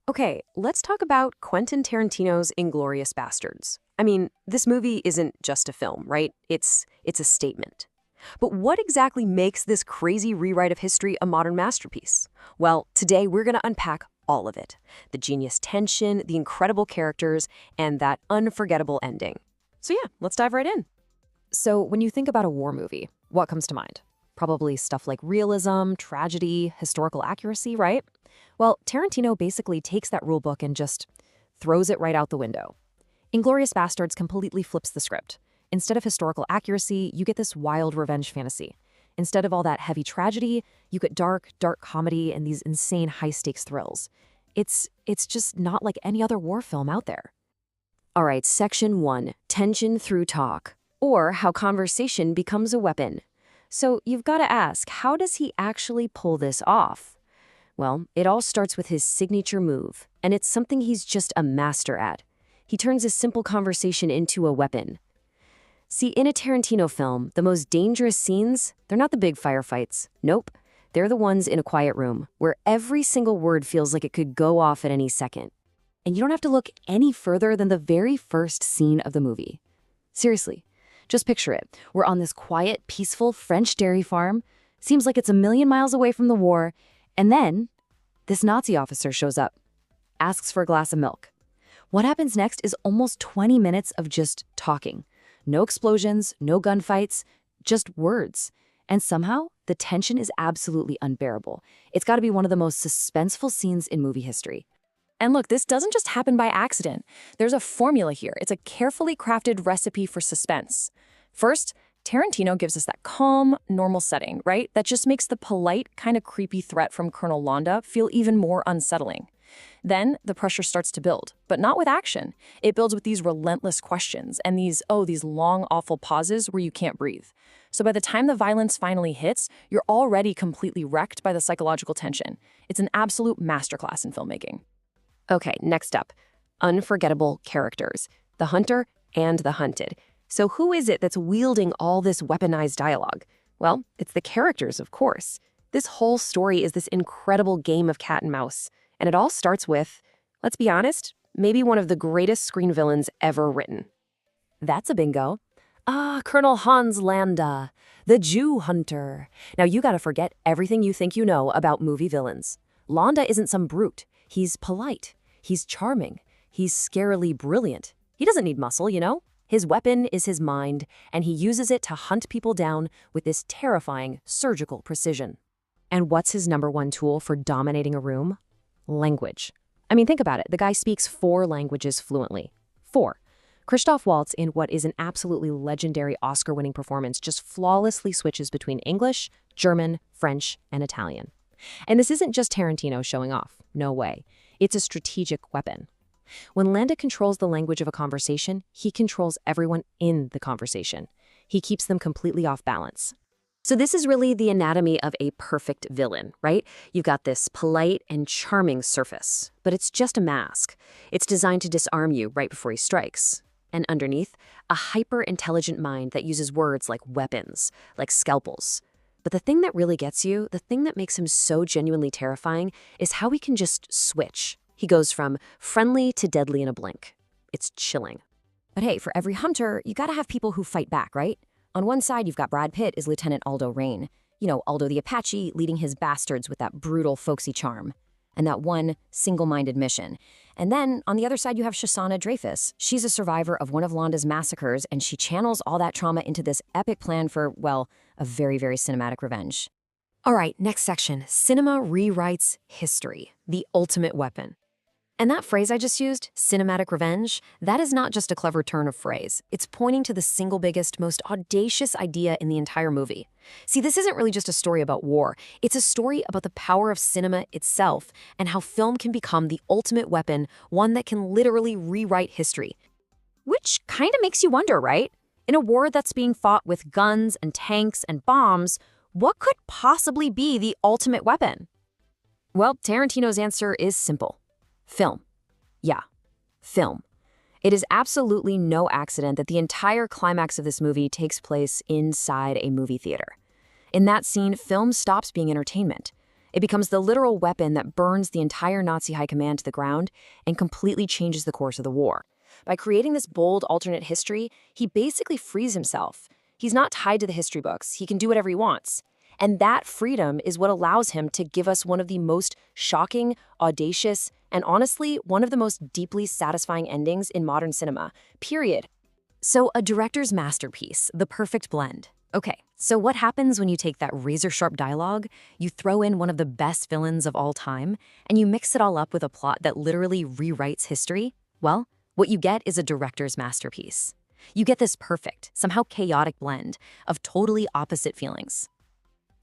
Okay, let's talk about Quentin Tarantino's Inglourious Bastards. I mean, this movie isn't just a film, right? It's a statement. But what exactly makes this crazy rewrite of history a modern masterpiece? Well, today we're going to unpack all of it. The genius tension, the incredible characters, and that unforgettable ending. So yeah, let's dive right in. So when you think about a war movie, what comes to mind? Probably stuff like realism, tragedy, historical accuracy, right? Well, Tarantino basically takes that rulebook and just throws it right out the window. Inglourious Bastards completely flips the script. Instead of historical accuracy, you get this wild revenge fantasy. Instead of all that heavy tragedy, you get dark comedy and these insane high-stakes thrills. It's just not like any other war film out there. All right, Section 1, Tension Through Talk, or How Conversation Becomes a Weapon. So you've got to ask, how does he actually pull this off? Well, it all starts with his signature move, and it's something he's just a master at. He turns a simple conversation into a weapon. See, in a Tarantino film, the most dangerous scenes, they're not the big firefights. Nope. They're the ones in a quiet room, where every single word feels like it could go off at any second. And you don't have to look any further than the very first scene of the movie. Seriously, just picture it. We're on this quiet, peaceful French dairy farm. Seems like it's a million miles away from the war. And then, this Nazi officer shows up, asks for a glass of milk. What happens next is almost 20 minutes of just talking. No explosions, no gunfights, just words. And somehow, the tension is absolutely unbearable. It's got to be one of the most suspenseful scenes in movie history. And look, this doesn't just happen by accident. There's a formula here. It's a carefully crafted recipe for suspense. First, Tarantino gives us that calm, normal setting, right? That just makes the polite, kind of creepy threat from Colonel Londa feel even more unsettling. Then the pressure starts to build, but not with action. It builds with these relentless questions and these long, awful pauses where you can't breathe. So by the time the violence finally hits, you're already completely wrecked by the psychological tension. It's an absolute masterclass in filmmaking. Okay, next up, unforgettable characters, the hunter and the hunted. So who is it that's wielding all this weaponized dialogue? Well, it's the characters, of course. This whole story is this incredible game of cat and mouse. And it all starts with, let's be honest, maybe one of the greatest screen villains ever written. That's a bingo. Colonel Hans Landa, the Jew hunter. Now you gotta forget everything you think you know about movie villains. Landa isn't some brute. He's polite. He's charming. He's scarily brilliant. He doesn't need muscle, you know? His weapon is his mind, and he uses it to hunt people down with this terrifying, surgical precision. And what's his #1 tool for dominating a room? Language. I mean, think about it. The guy speaks 4 languages fluently. 4. Christoph Waltz, in what is an absolutely legendary Oscar-winning performance, just flawlessly switches between English, German, French, and Italian. And this isn't just Tarantino showing off. No way. It's a strategic weapon. When Landa controls the language of a conversation, he controls everyone in the conversation. He keeps them completely off balance. So this is really the anatomy of a perfect villain, right? You've got this polite and charming surface, but it's just a mask. It's designed to disarm you right before he strikes. And underneath, a hyper-intelligent mind that uses words like weapons, like scalpels. But the thing that really gets you, the thing that makes him so genuinely terrifying, is how he can just switch. He goes from friendly to deadly in a blink. It's chilling. But hey, for every hunter, you gotta have people who fight back, right? On one side, you've got Brad Pitt as Lieutenant Aldo Raine. You know, Aldo the Apache leading his bastards with that brutal, folksy charm. And that one single-minded mission. And then, on the other side, you have Shosanna Dreyfus. She's a survivor of one of Landa's massacres, and she channels all that trauma into this epic plan for, well, a very, very cinematic revenge. All right, next section. Cinema rewrites history. The ultimate weapon. And that phrase I just used, cinematic revenge, that is not just a clever turn of phrase. It's pointing to the single biggest, most audacious idea in the entire movie. See, this isn't really just a story about war. It's a story about the power of cinema itself and how film can become the ultimate weapon, one that can literally rewrite history. Which kind of makes you wonder, right? In a war that's being fought with guns and tanks and bombs, what could possibly be the ultimate weapon? Well, Tarantino's answer is simple. Film. Yeah, film. It is absolutely no accident that the entire climax of this movie takes place inside a movie theater. In that scene, film stops being entertainment. It becomes the literal weapon that burns the entire Nazi high command to the ground and completely changes the course of the war. By creating this bold alternate history, he basically frees himself. He's not tied to the history books. He can do whatever he wants. And that freedom is what allows him to give us one of the most shocking, audacious, and honestly, one of the most deeply satisfying endings in modern cinema, period. So a director's masterpiece, the perfect blend. Okay, so what happens when you take that razor-sharp dialogue, you throw in one of the best villains of all time, and you mix it all up with a plot that literally rewrites history? Well, what you get is a director's masterpiece. You get this perfect, somehow chaotic blend of totally opposite feelings.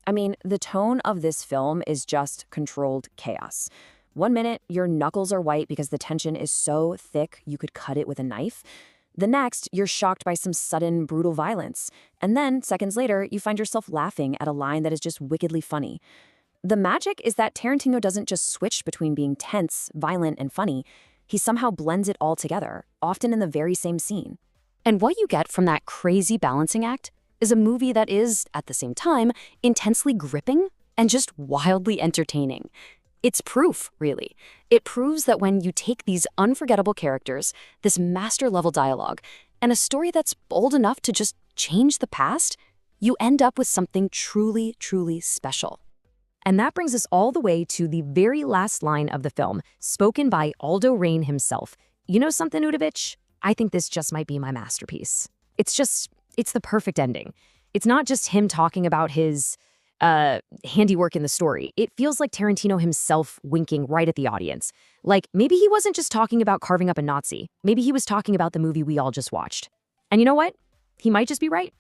I mean, the tone of this film is just controlled chaos. One minute, your knuckles are white because the tension is so thick you could cut it with a knife. The next, you're shocked by some sudden, brutal violence. And then, seconds later, you find yourself laughing at a line that is just wickedly funny. The magic is that Tarantino doesn't just switch between being tense, violent, and funny. He somehow blends it all together, often in the very same scene. And what you get from that crazy balancing act is a movie that is, at the same time, intensely gripping and just wildly entertaining. It's proof, really. It proves that when you take these unforgettable characters, this master-level dialogue, and a story that's bold enough to just change the past, you end up with something truly, truly special. And that brings us all the way to the very last line of the film, spoken by Aldo Rain himself. You know something, Udovich? I think this just might be my masterpiece. It's the perfect ending. It's not just him talking about his handiwork in the story. It feels like Tarantino himself winking right at the audience. Like, maybe he wasn't just talking about carving up a Nazi. Maybe he was talking about the movie we all just watched. And you know what? He might just be right.